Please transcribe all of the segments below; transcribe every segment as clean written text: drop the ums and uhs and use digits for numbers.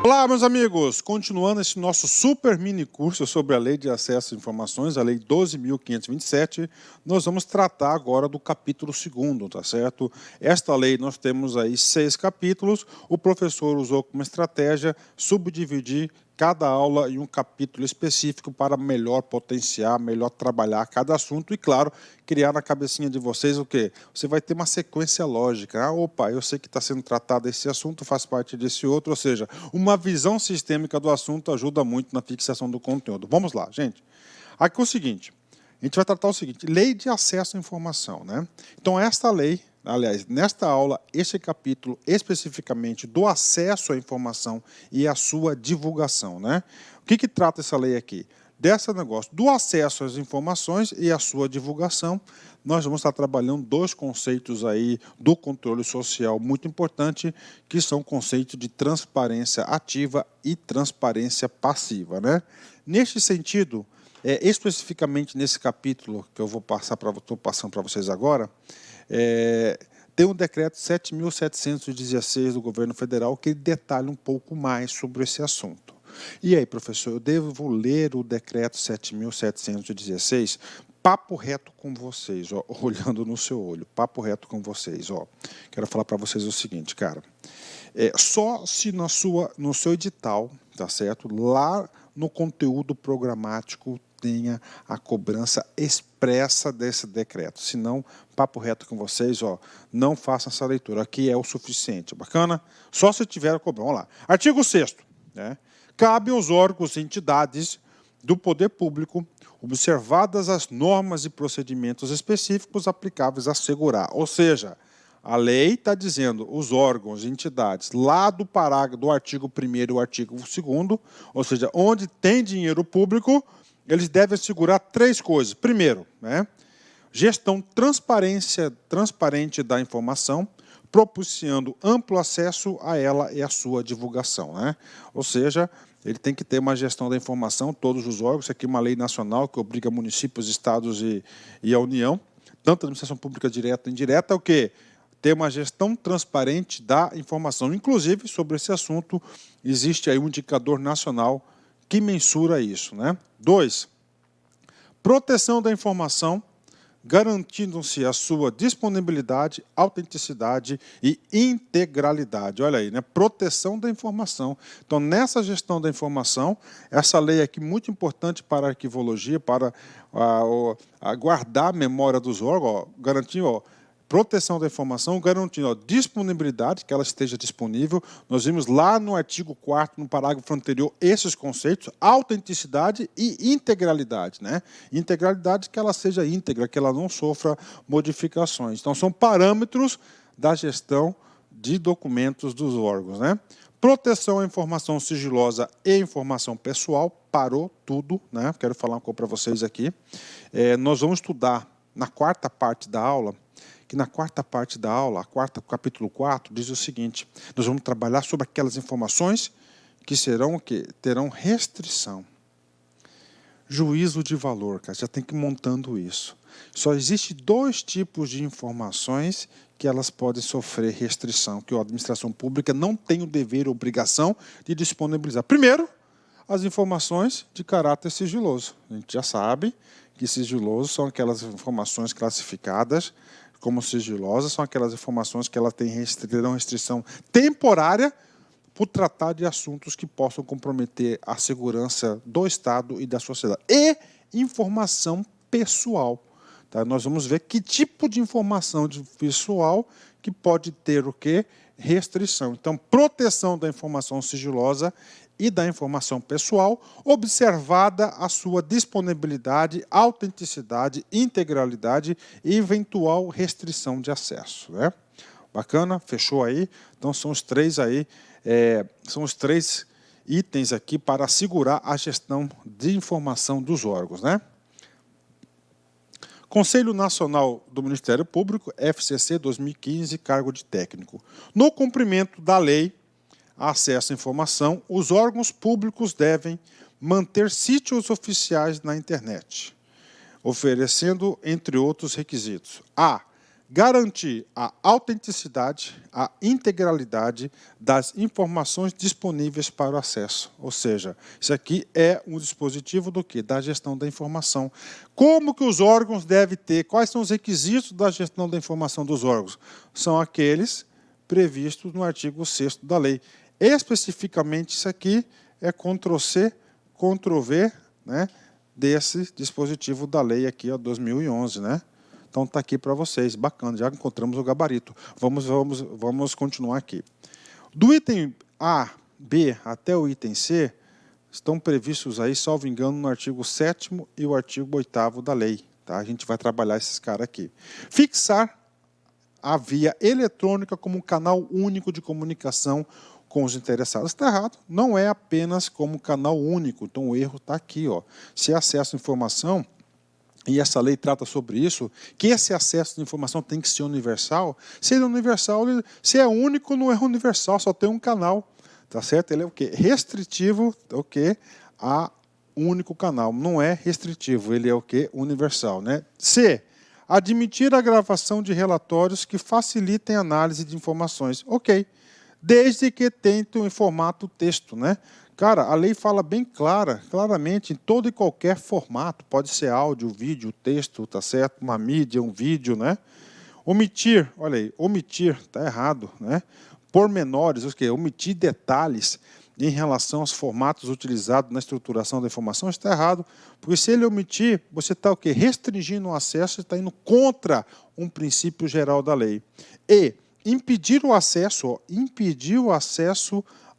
Olá, meus amigos! Continuando esse nosso super mini curso sobre a Lei de Acesso a Informações, a Lei 12.527, nós vamos tratar agora do capítulo 2º, tá certo? Esta lei nós temos aí 6 capítulos, o professor usou como estratégia subdividir cada aula em um capítulo específico para melhor potenciar, melhor trabalhar cada assunto e, claro, criar na cabecinha de vocês o quê? Você vai ter uma sequência lógica. Ah, opa, eu sei que está sendo tratado esse assunto, faz parte desse outro, ou seja, uma visão sistêmica do assunto ajuda muito na fixação do conteúdo. Vamos lá, gente. Aqui é o seguinte, a gente vai tratar o seguinte, lei de acesso à informação, né? Então, esta lei, aliás, nesta aula, esse capítulo especificamente do acesso à informação e a sua divulgação, né? O que trata essa lei aqui? Desse negócio do acesso às informações e a sua divulgação, nós vamos estar trabalhando 2 conceitos aí do controle social muito importante, que são conceitos de transparência ativa e transparência passiva, né? Neste sentido, especificamente nesse capítulo que eu vou passar estou passando para vocês agora, tem o decreto 7.716 do governo federal que detalha um pouco mais sobre esse assunto. E aí, professor, eu devo ler o decreto 7.716? Papo reto com vocês, ó, olhando no seu olho, papo reto com vocês. Ó. Quero falar para vocês o seguinte, cara. Só se no seu edital, tá certo? Lá no conteúdo programático tenha a cobrança expressa desse decreto. Se não, papo reto com vocês, ó, não façam essa leitura. Aqui é o suficiente. Bacana? Só se tiver a cobrança. Vamos lá. Artigo 6º, né? Cabe aos órgãos e entidades do poder público, observadas as normas e procedimentos específicos aplicáveis a assegurar. Ou seja, a lei está dizendo os órgãos e entidades lá do parágrafo do artigo 1º e o artigo 2º, ou seja, onde tem dinheiro público, eles devem assegurar 3 coisas. Primeiro, né, gestão transparente da informação, propiciando amplo acesso a ela e a sua divulgação, né? Ou seja, ele tem que ter uma gestão da informação, todos os órgãos, isso aqui é uma lei nacional que obriga municípios, estados e a União, tanto a administração pública direta e indireta, é o quê? Ter uma gestão transparente da informação. Inclusive, sobre esse assunto, existe aí um indicador nacional que mensura isso, né? 2, proteção da informação, garantindo-se a sua disponibilidade, autenticidade e integralidade. Olha aí, né? Proteção da informação. Então, nessa gestão da informação, essa lei aqui muito importante para a arquivologia, para guardar a memória dos órgãos, ó, garantir, ó, proteção da informação, garantindo disponibilidade, que ela esteja disponível. Nós vimos lá no artigo 4º, no parágrafo anterior, esses conceitos, autenticidade e integralidade, né? Integralidade, que ela seja íntegra, que ela não sofra modificações. Então, são parâmetros da gestão de documentos dos órgãos, né? Proteção à informação sigilosa e informação pessoal, parou tudo, né? Quero falar uma coisa para vocês aqui. Nós vamos estudar na 4ª parte da aula, que na 4ª parte da aula, capítulo 4, diz o seguinte, nós vamos trabalhar sobre aquelas informações que serão o quê? Terão restrição. Juízo de valor, cara, já tem que ir montando isso. Só existe 2 tipos de informações que elas podem sofrer restrição, que a administração pública não tem o dever ou obrigação de disponibilizar. Primeiro, as informações de caráter sigiloso. A gente já sabe que sigiloso são aquelas informações classificadas como sigilosas, são aquelas informações que ela terão restrição temporária por tratar de assuntos que possam comprometer a segurança do Estado e da sociedade. E informação pessoal. Tá? Nós vamos ver que tipo de informação pessoal que pode ter o quê? Restrição. Então, proteção da informação sigilosa e da informação pessoal, observada a sua disponibilidade, autenticidade, integralidade e eventual restrição de acesso, né? Bacana? Fechou aí? Então são os 3 aí, são os 3 itens aqui para assegurar a gestão de informação dos órgãos, né? Conselho Nacional do Ministério Público, FCC 2015, cargo de técnico. No cumprimento da lei, acesso à informação, os órgãos públicos devem manter sítios oficiais na internet, oferecendo, entre outros requisitos, a. garantir a autenticidade, a integralidade das informações disponíveis para o acesso. Ou seja, isso aqui é um dispositivo do quê? Da gestão da informação. Como que os órgãos devem ter? Quais são os requisitos da gestão da informação dos órgãos? São aqueles previstos no artigo 6º da lei. Especificamente, isso aqui é Ctrl+C, Ctrl+V, né, desse dispositivo da lei aqui, ó, 2011, né? Então está aqui para vocês, bacana, já encontramos o gabarito. Vamos continuar aqui. Do item A, B até o item C, estão previstos aí, salvo engano, no artigo 7º e o artigo 8º da lei. Tá? A gente vai trabalhar esses caras aqui. Fixar a via eletrônica como um canal único de comunicação com os interessados. Está errado, não é apenas como canal único, então o erro está aqui. Ó. Se acesso à informação, e essa lei trata sobre isso, que esse acesso de informação tem que ser universal. Se ele é universal, se é único, não é universal, só tem um canal. Tá certo? Ele é o quê? Restritivo, o quê? A único canal. Não é restritivo, ele é o quê? Universal, né? C. Admitir a gravação de relatórios que facilitem a análise de informações. Ok. Desde que tentem em formato texto, né? Cara, a lei fala bem claramente, em todo e qualquer formato, pode ser áudio, vídeo, texto, tá certo? Uma mídia, um vídeo, né? Omitir, olha aí, omitir, tá errado, né? Pormenores, o quê? Omitir detalhes em relação aos formatos utilizados na estruturação da informação, está errado, porque se ele omitir, você está o quê? Restringindo o acesso e está indo contra um princípio geral da lei. E impedir o acesso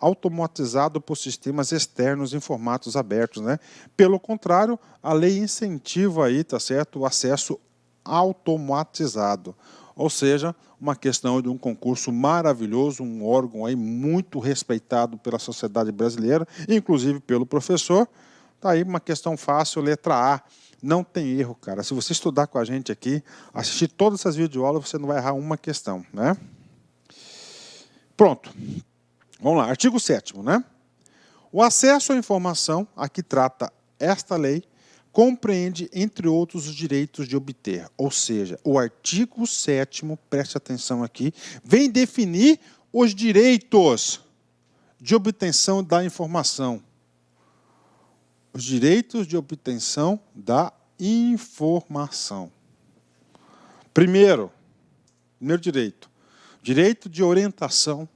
automatizado por sistemas externos em formatos abertos, né? Pelo contrário, a lei incentiva aí, tá certo, o acesso automatizado. Ou seja, uma questão de um concurso maravilhoso, um órgão aí muito respeitado pela sociedade brasileira, inclusive pelo professor. Tá aí uma questão fácil, letra A. Não tem erro, cara. Se você estudar com a gente aqui, assistir todas essas videoaulas, você não vai errar uma questão, né? Pronto. Vamos lá, artigo 7º, né? O acesso à informação, a que trata esta lei, compreende, entre outros, os direitos de obter. Ou seja, o artigo 7º, preste atenção aqui, vem definir os direitos de obtenção da informação. Os direitos de obtenção da informação. Primeiro direito, direito de orientação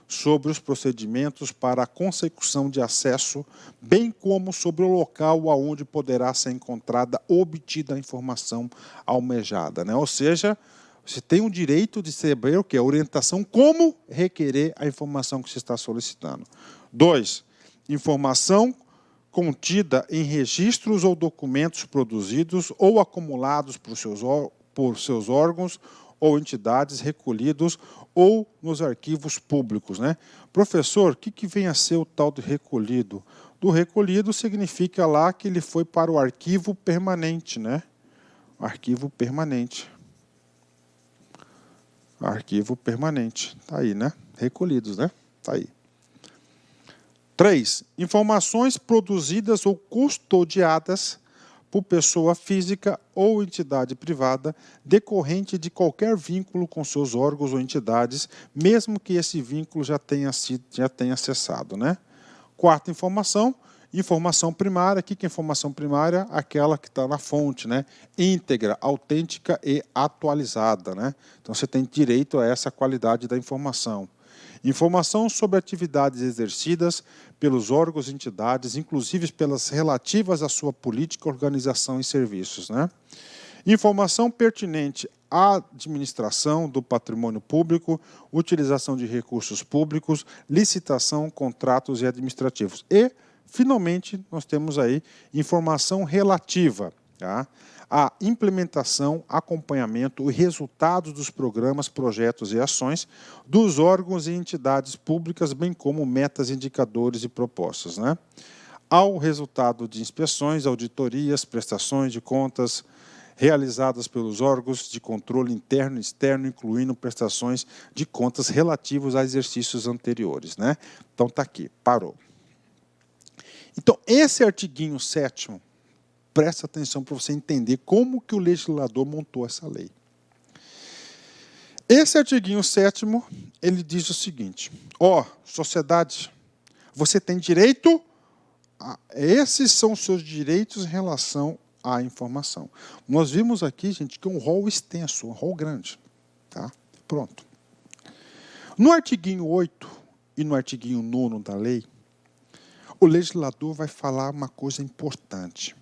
sobre os procedimentos para a consecução de acesso, bem como sobre o local aonde poderá ser encontrada ou obtida a informação almejada, né? Ou seja, você tem o direito de saber o que? A orientação, como requerer a informação que você está solicitando. 2. Informação contida em registros ou documentos produzidos ou acumulados por seus órgãos ou entidades recolhidos ou nos arquivos públicos, né? Professor, o que vem a ser o tal de recolhido? Do recolhido significa lá que ele foi para o arquivo permanente, né? Arquivo permanente. Arquivo permanente. Está aí, né? Recolhidos, né? Está aí. 3. Informações produzidas ou custodiadas por pessoa física ou entidade privada, decorrente de qualquer vínculo com seus órgãos ou entidades, mesmo que esse vínculo já tenha cessado, né? 4. Informação primária. O que é informação primária? Aquela que está na fonte, né? Íntegra, autêntica e atualizada, né? Então você tem direito a essa qualidade da informação. Informação sobre atividades exercidas pelos órgãos e entidades, inclusive pelas relativas à sua política, organização e serviços, né? Informação pertinente à administração do patrimônio público, utilização de recursos públicos, licitação, contratos e administrativos. E, finalmente, nós temos aí informação relativa, tá? A implementação, acompanhamento e resultados dos programas, projetos e ações dos órgãos e entidades públicas, bem como metas, indicadores e propostas, né? Ao resultado de inspeções, auditorias, prestações de contas realizadas pelos órgãos de controle interno e externo, incluindo prestações de contas relativos a exercícios anteriores, né? Então está aqui, parou. Então, esse artiguinho 7º, presta atenção para você entender como que o legislador montou essa lei. Esse artiguinho 7º, ele diz o seguinte: sociedade, você tem direito esses são os seus direitos em relação à informação. Nós vimos aqui, gente, que é um rol extenso, um rol grande. Tá? Pronto. No artiguinho 8 e no artiguinho 9º da lei, o legislador vai falar uma coisa importante.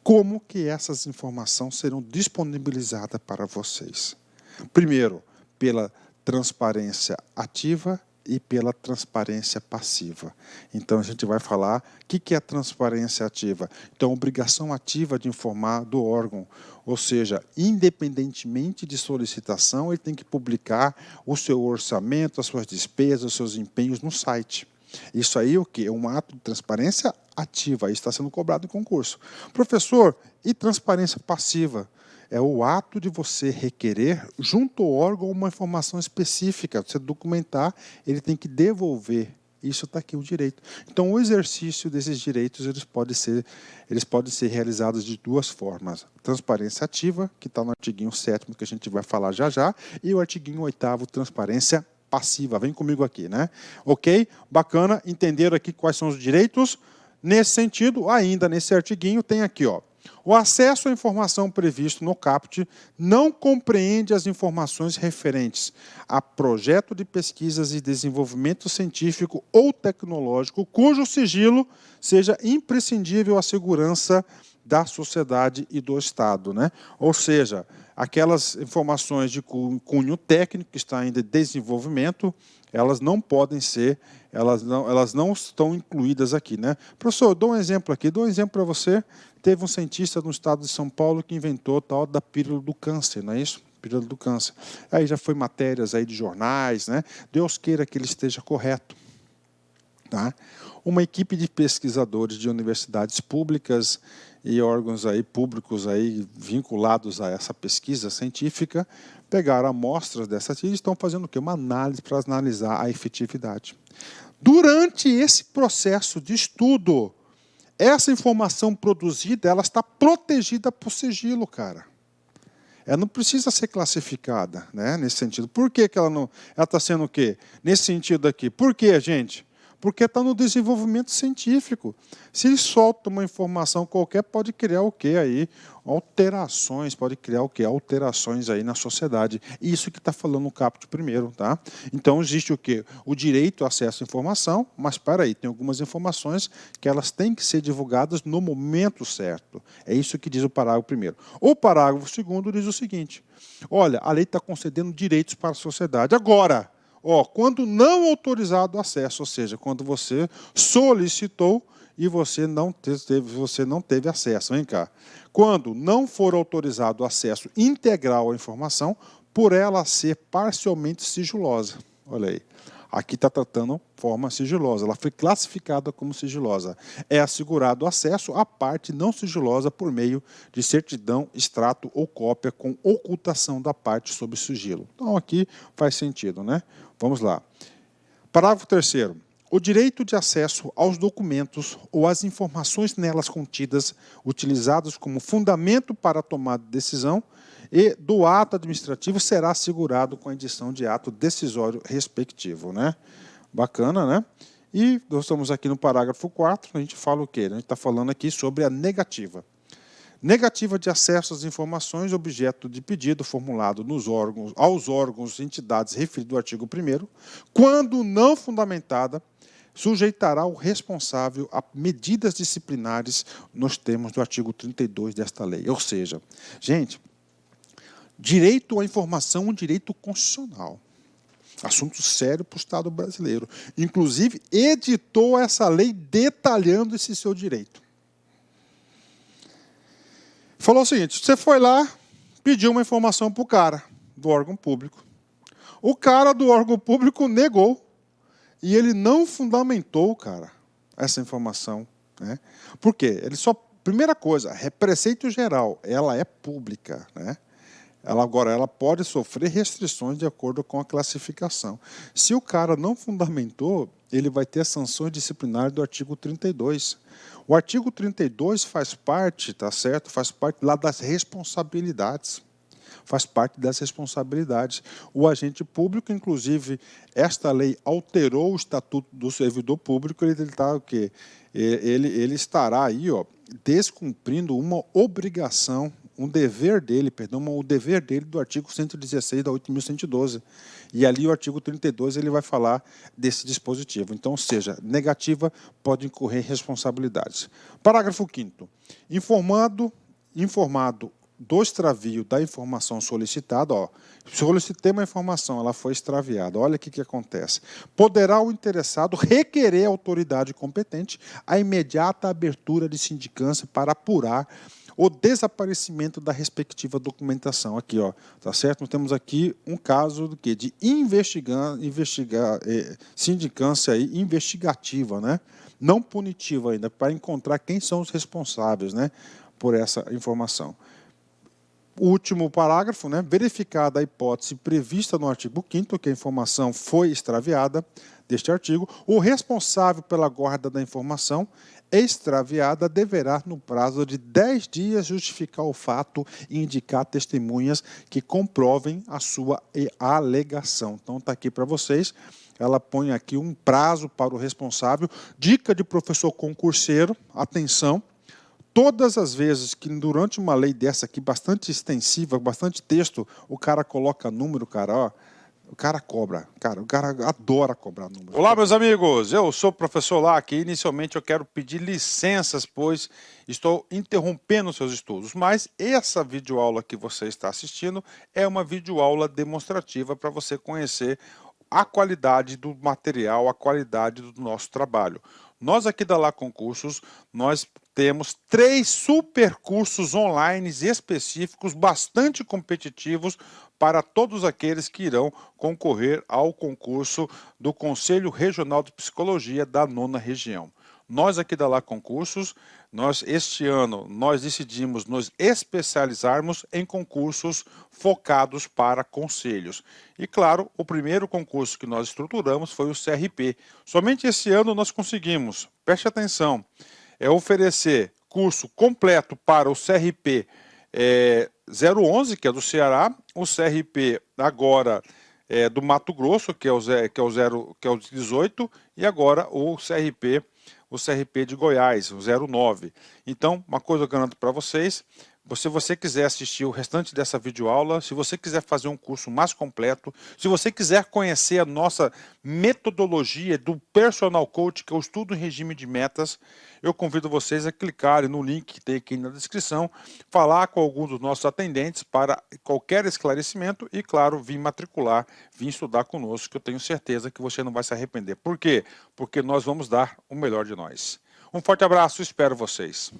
Como que essas informações serão disponibilizadas para vocês? Primeiro, pela transparência ativa e pela transparência passiva. Então, a gente vai falar o que é transparência ativa. Então, obrigação ativa de informar do órgão, ou seja, independentemente de solicitação, ele tem que publicar o seu orçamento, as suas despesas, os seus empenhos no site. Isso aí o quê? É um ato de transparência ativa, isso está sendo cobrado em concurso. Professor, e transparência passiva? É o ato de você requerer, junto ao órgão, uma informação específica. Você documentar, ele tem que devolver. Isso está aqui o direito. Então, o exercício desses direitos eles podem ser realizados de duas formas. Transparência ativa, que está no artiguinho 7º, que a gente vai falar já já, e o artiguinho 8º, transparência passiva. Vem comigo aqui, né? Ok? Bacana. Entenderam aqui quais são os direitos? Nesse sentido, ainda nesse artiguinho, tem aqui, o acesso à informação previsto no caput não compreende as informações referentes a projeto de pesquisas e desenvolvimento científico ou tecnológico cujo sigilo seja imprescindível à segurança da sociedade e do Estado, né? Ou seja, aquelas informações de cunho técnico que está ainda em desenvolvimento, elas não podem ser, elas não estão incluídas aqui, né? Professor, eu dou um exemplo aqui, dou um exemplo para você. Teve um cientista no estado de São Paulo que inventou a tal da pílula do câncer, não é isso? Pílula do câncer. Aí já foi matérias aí de jornais, né? Deus queira que ele esteja correto. Tá? Uma equipe de pesquisadores de universidades públicas e órgãos aí públicos aí vinculados a essa pesquisa científica pegaram amostras dessa e estão fazendo o quê? Uma análise para analisar a efetividade. Durante esse processo de estudo, essa informação produzida ela está protegida por sigilo, cara. Ela não precisa ser classificada, né, nesse sentido. Por que ela está sendo o quê? Nesse sentido aqui. Por quê, gente? Porque está no desenvolvimento científico. Se ele solta uma informação qualquer, pode criar o quê aí? Alterações, pode criar o quê? Alterações aí na sociedade. Isso que está falando no caput primeiro, tá? Então, existe o quê? O direito ao acesso à informação, mas, para aí, tem algumas informações que elas têm que ser divulgadas no momento certo. É isso que diz o parágrafo primeiro. O parágrafo 2º diz o seguinte: olha, a lei está concedendo direitos para a sociedade. Agora, quando não autorizado o acesso, ou seja, quando você solicitou e você não teve acesso. Vem cá. Quando não for autorizado o acesso integral à informação, por ela ser parcialmente sigilosa. Olha aí. Aqui está tratando forma sigilosa. Ela foi classificada como sigilosa. É assegurado acesso à parte não sigilosa por meio de certidão, extrato ou cópia com ocultação da parte sob sigilo. Então, aqui faz sentido, né? Vamos lá. Parágrafo 3º. O direito de acesso aos documentos ou às informações nelas contidas, utilizados como fundamento para a tomada de decisão e do ato administrativo, será assegurado com a edição de ato decisório respectivo, né? Bacana, né? E nós estamos aqui no parágrafo 4, a gente fala o quê? A gente está falando aqui sobre a negativa. Negativa de acesso às informações objeto de pedido formulado aos órgãos e entidades referido ao artigo 1º, quando não fundamentada, sujeitará o responsável a medidas disciplinares nos termos do artigo 32 desta lei. Ou seja, gente, direito à informação é um direito constitucional. Assunto sério para o Estado brasileiro. Inclusive, editou essa lei detalhando esse seu direito. Falou o seguinte: você foi lá, pediu uma informação para o cara do órgão público. O cara do órgão público negou. E ele não fundamentou, cara, essa informação. Né? Por quê? Ele só, primeira coisa, preceito geral, ela é pública. Né? Ela pode sofrer restrições de acordo com a classificação. Se o cara não fundamentou, ele vai ter sanções disciplinares do artigo 32. O artigo 32 faz parte, tá certo? Faz parte lá das responsabilidades. faz parte das responsabilidades. O agente público, inclusive, esta lei alterou o Estatuto do Servidor Público, ele está o quê? Ele estará aí, ó, descumprindo uma obrigação, um dever dele, perdão, o dever dele do artigo 116 da 8.112. E ali o artigo 32 ele vai falar desse dispositivo. Então, ou seja, negativa pode incorrer responsabilidades. Parágrafo 5º. Informado do extravio da informação solicitada, ó, solicitei uma informação, ela foi extraviada, olha o que acontece. Poderá o interessado requerer à autoridade competente a imediata abertura de sindicância para apurar o desaparecimento da respectiva documentação. Aqui, ó, tá certo? Nós temos aqui um caso do quê? De sindicância aí, investigativa, né? Não punitiva ainda, para encontrar quem são os responsáveis, né, por essa informação. O último parágrafo, né, verificada a hipótese prevista no artigo 5º, que a informação foi extraviada deste artigo, o responsável pela guarda da informação extraviada deverá, no prazo de 10 dias, justificar o fato e indicar testemunhas que comprovem a sua alegação. Então, está aqui para vocês. Ela põe aqui um prazo para o responsável. Dica de professor concurseiro, atenção. Todas as vezes que durante uma lei dessa aqui, bastante extensiva, bastante texto, o cara coloca número, cara, ó, o cara cobra, o cara adora cobrar número. Olá, meus amigos, eu sou o professor Lac e inicialmente eu quero pedir licenças, pois estou interrompendo seus estudos, mas essa videoaula que você está assistindo é uma videoaula demonstrativa para você conhecer a qualidade do material, a qualidade do nosso trabalho. Nós aqui da Lá Concursos, nós temos 3 super cursos online específicos, bastante competitivos, para todos aqueles que irão concorrer ao concurso do Conselho Regional de Psicologia da 9ª Região. Nós aqui da Lá Concursos, este ano, nós decidimos nos especializarmos em concursos focados para conselhos. E claro, o primeiro concurso que nós estruturamos foi o CRP. Somente esse ano nós conseguimos, preste atenção, oferecer curso completo para o CRP 011, que é do Ceará, o CRP agora do Mato Grosso, que é o 18, e agora o CRP de Goiás, o 09. Então, uma coisa eu garanto para vocês, se você quiser assistir o restante dessa videoaula, se você quiser fazer um curso mais completo, se você quiser conhecer a nossa metodologia do Personal Coach, que eu estudo em regime de metas, eu convido vocês a clicarem no link que tem aqui na descrição, falar com alguns dos nossos atendentes para qualquer esclarecimento e, claro, vir matricular, vir estudar conosco, que eu tenho certeza que você não vai se arrepender. Por quê? Porque nós vamos dar o melhor de nós. Um forte abraço, espero vocês.